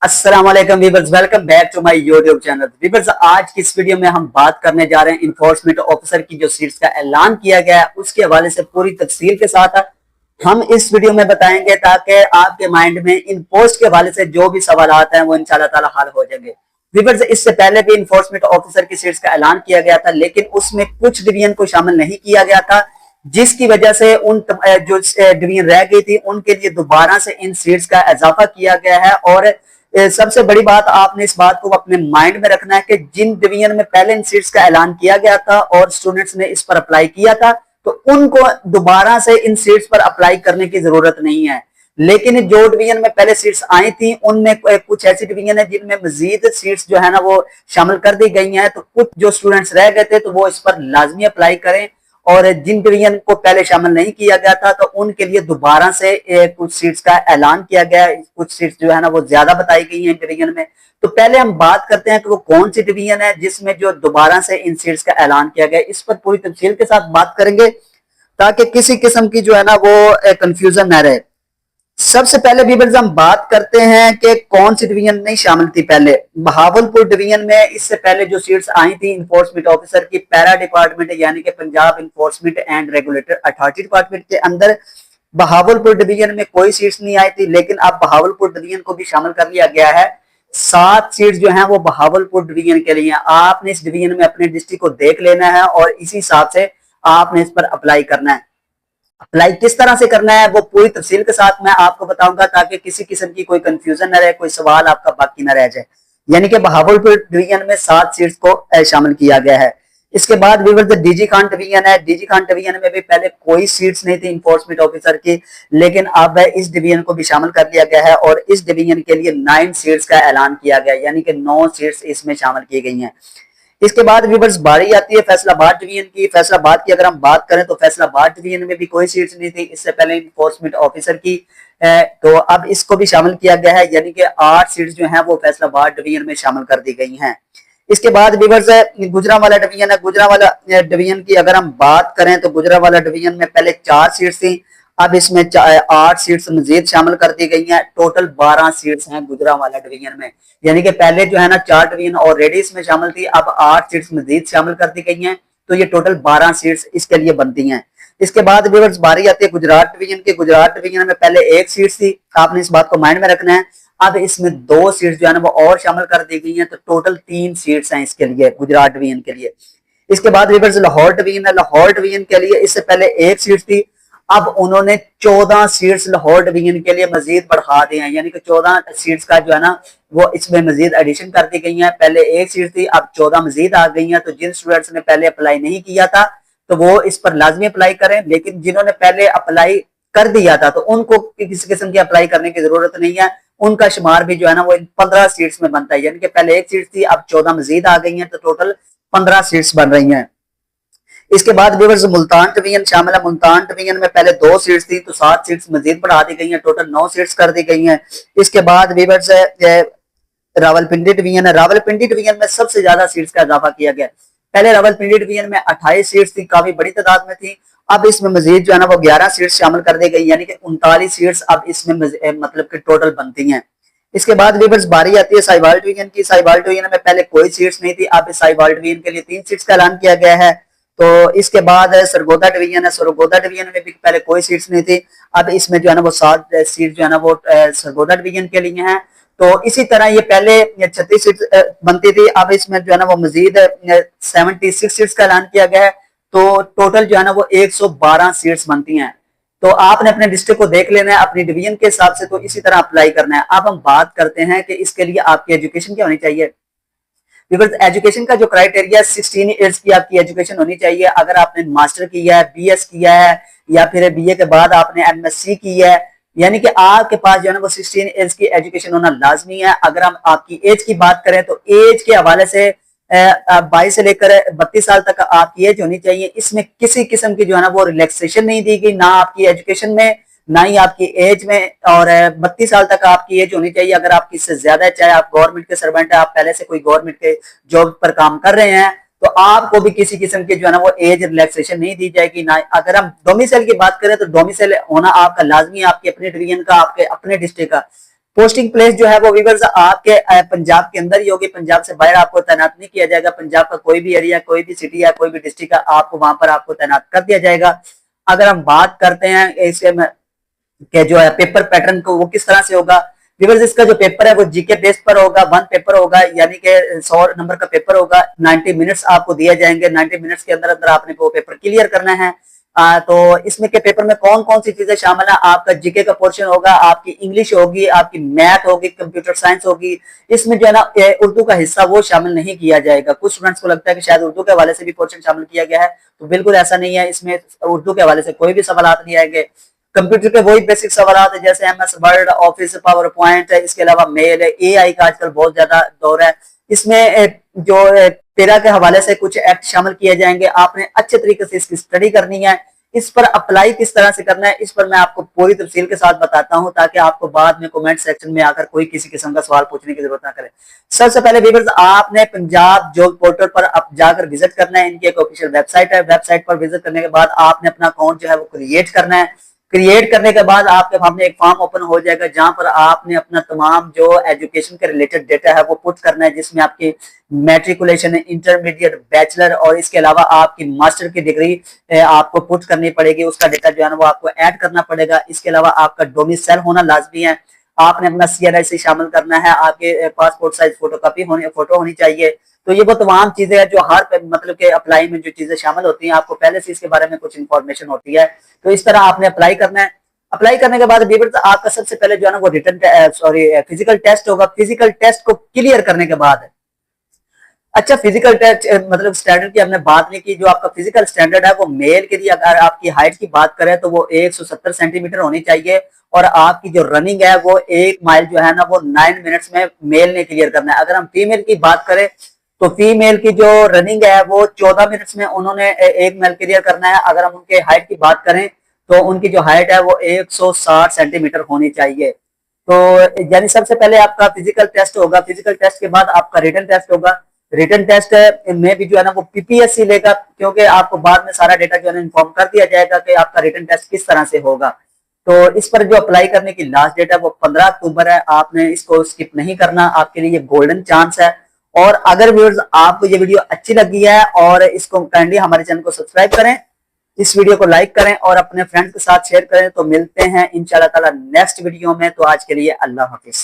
अस्सलाम वालेकुम viewers, welcome back to my YouTube channel. Viewers, आज की इस वीडियो में हम बात करने जा रहे हैं इन्फोर्समेंट ऑफिसर की जो सीट्स का ऐलान किया गया है उसके हवाले से पूरी तफसील के साथ हम इस वीडियो में बताएंगे ताकि आपके माइंड में इन पोस्ट के हवाले से जो भी सवाल हैं वो इंशाल्लाह ताला हल हो जाएंगे। वीवर्स, इससे पहले भी इन्फोर्समेंट ऑफिसर की सीट्स का ऐलान किया गया था, लेकिन उसमें कुछ डिवीजन को शामिल नहीं किया गया था, जिसकी वजह से उन जो डिवीजन रह गई थी उनके लिए दोबारा से इन सीट्स का इजाफा किया गया है। और सबसे बड़ी बात, आपने इस बात को अपने माइंड में रखना है कि जिन डिवीजन में पहले इन सीट्स का ऐलान किया गया था और स्टूडेंट्स ने इस पर अप्लाई किया था, तो उनको दोबारा से इन सीट्स पर अप्लाई करने की जरूरत नहीं है। लेकिन जो डिवीजन में पहले सीट्स आई थी उनमें कुछ ऐसी डिवीजन है जिनमें मजीद सीट्स जो है ना वो शामिल कर दी गई हैं, तो कुछ जो स्टूडेंट्स रह गए थे तो वो इस पर लाजमी अप्लाई करें। और जिन डिवीजन को पहले शामिल नहीं किया गया था तो उनके लिए दोबारा से कुछ सीट्स का ऐलान किया गया। कुछ सीट्स जो है ना वो ज्यादा बताई गई हैं डिवीजन में। तो पहले हम बात करते हैं कि वो कौन सी डिवीजन है जिसमें जो दोबारा से इन सीट्स का ऐलान किया गया। इस पर पूरी तफसील के साथ बात करेंगे ताकि किसी किस्म की जो है ना वो कंफ्यूजन न रहे। सबसे पहले व्यूअर्स हम बात करते हैं कि कौन सी डिवीजन नहीं शामिल थी। पहले बहावलपुर डिवीजन में इससे पहले जो सीट्स आई थी इन्फोर्समेंट ऑफिसर की पैरा डिपार्टमेंट यानी कि Punjab enforcement and regulator authority department के अंदर बहावलपुर डिवीजन में कोई सीट्स नहीं आई थी, लेकिन अब बहावलपुर डिवीजन को भी शामिल कर लिया गया है। 7 सीट्स जो है वो बहावलपुर डिवीजन के लिए। आपने इस डिवीजन में अपने डिस्ट्रिक्ट को देख लेना है और इसी हिसाब से आपने इस पर अप्लाई करना है। अप्लाई किस तरह से करना है वो पूरी तफसील के साथ मैं आपको बताऊंगा ताकि किसी किस्म की कोई कंफ्यूजन न रहे, कोई सवाल आपका बाकी न रह जाए। यानी कि बहावलपुर डिवीजन में 7 सीट्स को शामिल किया गया है। इसके बाद व्यूअर्स डीजी खान डिवीजन है। डीजी खान डिवीजन में भी पहले कोई सीट्स नहीं थी इन्फोर्समेंट ऑफिसर की, लेकिन अब इस डिवीजन को भी शामिल कर लिया गया है और इस डिवीजन के लिए 9 सीट्स का ऐलान किया गया, यानी कि 9 सीट्स इसमें शामिल की गई हैं। इसके बाद व्यूअर्स बारी आती है फैसलाबाद डिवीजन की। फैसलाबाद की अगर हम बात करें तो फैसलाबाद डिवीजन में भी कोई सीट्स नहीं थी इससे पहले इन्फोर्समेंट ऑफिसर की, तो अब इसको भी शामिल किया गया है, यानी कि 8 सीट्स जो हैं वो फैसलाबाद डिवीजन में शामिल कर दी गई हैं। इसके बाद व्यूअर्स गुजरांवाला डिवीजन है। गुजरांवाला डिवीजन की अगर हम बात करें तो गुजरांवाला डिवीजन में पहले 4 सीट्स थी, अब इसमें 8 सीट्स मजीद शामिल कर दी गई हैं। टोटल 12 सीट्स हैं गुजरांवाला डिवीजन में, यानी कि पहले जो है ना 4 डिवीजन ऑलरेडी इसमें शामिल थी, अब 8 सीट्स मजीद शामिल कर दी गई हैं, तो ये टोटल 12 सीट्स इसके लिए बनती हैं। इसके बाद व्यूअर्स बारी आती है गुजरात डिवीजन की। गुजरात डिवीजन में पहले 1 सीट थी, आपने इस बात को माइंड में रखना है। अब इसमें 2 सीट्स जो है ना वो और शामिल कर दी गई हैं, तो टोटल 3 सीट्स हैं इसके लिए गुजरात डिवीजन के लिए। इसके बाद व्यूअर्स लाहौर डिवीजन है। लाहौर डिवीजन के लिए इससे पहले 1 सीट थी, अब उन्होंने 14 सीट्स लाहौर डिवीजन के लिए मजीद बढ़ा दी हैं, यानी कि 14 सीट्स का जो है ना वो इसमें मजीद एडिशन कर दी गई है। पहले 1 सीट थी, अब 14 मजीद आ गई हैं। तो जिन स्टूडेंट्स ने पहले अप्लाई नहीं किया था तो वो इस पर लाजमी अप्लाई करें, लेकिन जिन्होंने पहले अप्लाई कर दिया था तो उनको किसी किस्म की अप्लाई करने की जरूरत नहीं है। उनका शुमार भी जो है ना वो इन 15 सीट्स में बनता है, यानी कि पहले 1 सीट थी, अब 14 मजीद आ गई हैं, तो टोटल 15 सीट्स बन रही हैं। इसके बाद व्यूअर्स मुल्तान डिवीजन शामिल है। मुल्तान डिवीजन में पहले 2 सीट्स थी, तो 7 सीट्स मजीद बढ़ा दी गई हैं, टोटल 9 सीट्स कर दी गई हैं। इसके बाद व्यूअर्स रावलपिंडी डिवीजन है। रावलपिंडी डिवीजन में सबसे ज्यादा सीट्स का इजाफा किया गया। पहले रावलपिंडी डिवीजन में 28 सीट्स थी, काफी बड़ी तादाद में थी, अब इसमें मजीद जो है ना वो 11 सीट्स शामिल कर दी गई, यानी कि 39 सीट्स अब इसमें मतलब कि टोटल बनती हैं। इसके बाद व्यूअर्स बारी आती है साहिवाल डिवीजन की। साहिवाल डिवीजन में पहले कोई सीट्स नहीं थी, अब साहिवाल डिवीजन के लिए 3 सीट्स का ऐलान किया गया है। तो इसके बाद सरगोदा डिवीजन है। सरगोदा डिवीजन में भी पहले कोई सीट्स नहीं थी, अब इसमें जो है ना वो 7 सीट जो है ना वो सरगोदा डिवीजन के लिए हैं। तो इसी तरह ये पहले 36 सीट बनती थी, अब इसमें जो है ना वो मजीद 76 सीट्स का ऐलान किया गया है, तो टोटल जो है ना वो 112 सीट्स बनती हैं। तो आपने अपने डिस्ट्रिक्ट को देख लेना है अपनी डिवीजन के हिसाब से, तो इसी तरह अप्लाई करना है। अब हम बात करते हैं कि इसके लिए आपकी एजुकेशन क्या होनी चाहिए। बिकॉज एजुकेशन का जो क्राइटेरिया 16 ईयर्स की आपकी एजुकेशन होनी चाहिए। अगर आपने मास्टर किया है, बीएस किया है या फिर बीए के बाद आपने एमएससी की है, यानी कि आपके पास जो है ना वो 16 ईयर्स की एजुकेशन होना लाजमी है। अगर हम आपकी एज की बात करें तो एज के हवाले से 22 से लेकर 32 साल तक आपकी एज होनी चाहिए। इसमें किसी किस्म की जो है ना वो रिलैक्सेशन नहीं दी गई, ना आपकी एजुकेशन में ना ही आपकी एज में। और 32 साल तक आपकी एज होनी चाहिए। अगर आपकी इससे ज्यादा है, चाहे आप गवर्नमेंट के सर्वेंट है, आप पहले से कोई गवर्नमेंट के जॉब पर काम कर रहे हैं, तो आपको भी किसी किस्म की जो है ना वो एज रिलैक्सेशन नहीं दी जाएगी। ना अगर हम डोमिसाइल की बात करें तो डोमिसाइल होना आपका लाजमी है, आपके अपने डिवीजन का, आपके अपने डिस्ट्रिक्ट का। पोस्टिंग प्लेस जो है वो वीवर्स आपके पंजाब के अंदर ही होगी, पंजाब से बाहर आपको तैनात नहीं किया जाएगा। पंजाब का कोई भी एरिया, कोई भी सिटी या कोई भी डिस्ट्रिक्ट है, आपको वहां पर आपको तैनात कर दिया जाएगा। अगर हम बात करते हैं इसके के जो है पेपर पैटर्न को, वो किस तरह से होगा व्यूअर्स, इसका जो पेपर है वो जीके बेस पर होगा, वन पेपर होगा, यानी कि 100 नंबर का पेपर होगा। 90 मिनट्स आपको दिए जाएंगे, 90 मिनट्स के अंदर अंदर आपने वो पेपर क्लियर करना है। तो इसमें के पेपर में कौन कौन सी चीजें शामिल है, आपका जीके का पोर्शन होगा, आपकी इंग्लिश होगी, आपकी मैथ होगी, कंप्यूटर साइंस होगी। इसमें जो है ना उर्दू का हिस्सा वो शामिल नहीं किया जाएगा। कुछ स्टूडेंट्स को लगता है कि शायद उर्दू के हवाले से भी पोर्शन शामिल किया गया है, तो बिल्कुल ऐसा नहीं है। इसमें उर्दू के हवाले से कोई भी सवाल नहीं आएंगे। कंप्यूटर के वही बेसिक सवाल है जैसे MS word, office, power point है, इसके अलावा मेल है, एआई का आजकल बहुत ज्यादा दौर है। इसमें जो पेरा के हवाले से कुछ एक्ट शामिल किए जाएंगे, आपने अच्छे तरीके से इसकी स्टडी करनी है। इस पर अप्लाई किस तरह से करना है, इस पर मैं आपको पूरी तफसील के साथ बताता हूं, ताकि आपको बाद में कमेंट सेक्शन में आकर कोई किसी किस्म का सवाल पूछने की जरूरत ना करे। सबसे पहले व्यूअर्स, आपने पंजाब जॉब पोर्टल पर जाकर विजिट करना है। इनकी एक ऑफिशियल वेबसाइट है। वेबसाइट पर विजिट करने के बाद आपने अपना अकाउंट जो है वो क्रिएट करना है। क्रिएट करने के बाद आपके सामने एक फॉर्म ओपन हो जाएगा, जहां पर आपने अपना तमाम जो एजुकेशन के रिलेटेड डेटा है वो पुट करना है, जिसमें आपकी मैट्रिकुलेशन, इंटरमीडिएट, बैचलर और इसके अलावा आपकी मास्टर की डिग्री आपको पुट करनी पड़ेगी। उसका डेटा जो है ना वो आपको ऐड करना पड़ेगा। इसके अलावा आपका डोमिसाइल होना लाजमी है। आपने अपना CNIC शामिल करना है। आपके पासपोर्ट साइज फोटो होनी चाहिए। तो ये वो तमाम चीजें हैं जो हर मतलब के अप्लाई में जो चीजें शामिल होती हैं, आपको पहले से इसके बारे में कुछ इन्फॉर्मेशन होती है। तो इस तरह आपने अप्लाई करना है। अप्लाई करने के बाद आपका सबसे पहले जो है ना वो फिजिकल टेस्ट होगा। फिजिकल टेस्ट को क्लियर करने के बाद, अच्छा फिजिकल टेस्ट मतलब स्टैंडर्ड की हमने बात नहीं की। जो आपका फिजिकल स्टैंडर्ड है वो मेल के लिए, अगर आपकी हाइट की बात करें तो वो 170 सेंटीमीटर होनी चाहिए, और आपकी जो रनिंग है वो 1 माइल जो है ना वो 9 मिनट्स में मेल ने क्लियर करना है। अगर हम फीमेल की बात करें तो फीमेल की जो रनिंग है वो 14 मिनट्स में उन्होंने 1 माइल क्लियर करना है। अगर हम उनके हाइट की बात करें तो उनकी जो हाइट है वो 160 सेंटीमीटर होनी चाहिए। तो यानी सबसे पहले आपका फिजिकल टेस्ट होगा। फिजिकल टेस्ट के बाद आपका रिटन टेस्ट होगा। रिटन टेस्ट में भी जो है ना वो PPSC लेगा, क्योंकि आपको बाद में सारा डेटा जो है ना इन्फॉर्म कर दिया जाएगा कि आपका रिटन टेस्ट किस तरह से होगा। तो इस पर जो अप्लाई करने की लास्ट डेट है वो 15 अक्टूबर है। आपने इसको स्किप नहीं करना, आपके लिए ये गोल्डन चांस है। और अगर व्यूअर्स आपको ये वीडियो अच्छी लगी है और इसको काइंडली हमारे चैनल को सब्सक्राइब करें, इस वीडियो को लाइक करें और अपने फ्रेंड्स के साथ शेयर करें। तो मिलते हैं इंशाल्लाह ताला नेक्स्ट वीडियो में। तो आज के लिए अल्लाह हाफिज।